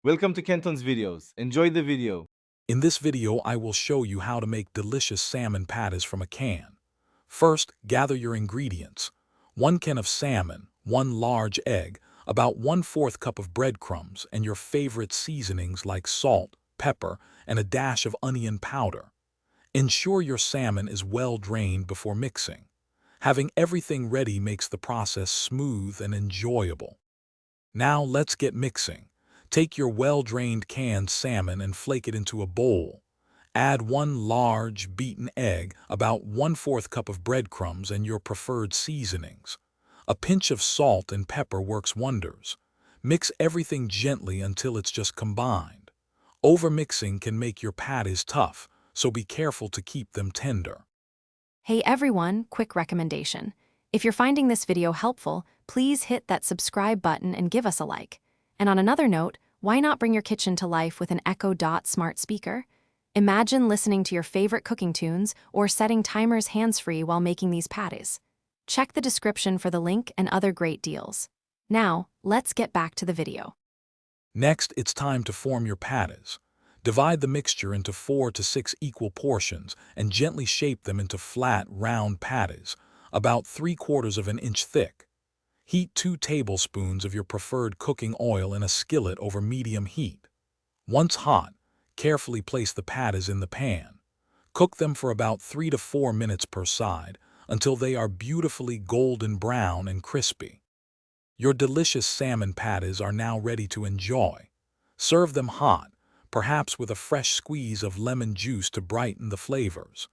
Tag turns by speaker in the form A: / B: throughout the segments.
A: Welcome to Kenton's videos. Enjoy the video.
B: In this video, I will show you how to make delicious salmon patties from a can. First, gather your ingredients. 1 can of salmon, 1 large egg, about 1/4 cup of breadcrumbs, and your favorite seasonings like salt, pepper, and a dash of onion powder. Ensure your salmon is well drained before mixing. Having everything ready makes the process smooth and enjoyable. Now let's get mixing. Take your well-drained canned salmon and flake it into a bowl. Add 1 large, beaten egg, about 1/4 cup of breadcrumbs, and your preferred seasonings. A pinch of salt and pepper works wonders. Mix everything gently until it's just combined. Overmixing can make your patties tough, so be careful to keep them tender.
C: Hey everyone, quick recommendation. If you're finding this video helpful, please hit that subscribe button and give us a like. And on another note, why not bring your kitchen to life with an Echo Dot smart speaker? Imagine listening to your favorite cooking tunes or setting timers hands-free while making these patties. Check the description for the link and other great deals. Now, let's get back to the video.
B: Next, it's time to form your patties. Divide the mixture into 4 to 6 equal portions and gently shape them into flat, round patties, about 3/4 of an inch thick. Heat 2 tablespoons of your preferred cooking oil in a skillet over medium heat. Once hot, carefully place the patties in the pan. Cook them for about 3 to 4 minutes per side until they are beautifully golden brown and crispy. Your delicious salmon patties are now ready to enjoy. Serve them hot, perhaps with a fresh squeeze of lemon juice to brighten the flavors.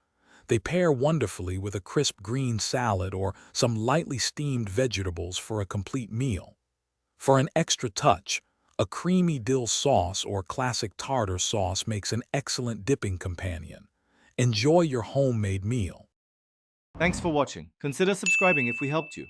B: They pair wonderfully with a crisp green salad or some lightly steamed vegetables for a complete meal. For an extra touch, a creamy dill sauce or classic tartar sauce makes an excellent dipping companion. Enjoy your homemade meal.
A: Thanks for watching. Consider subscribing if we helped you.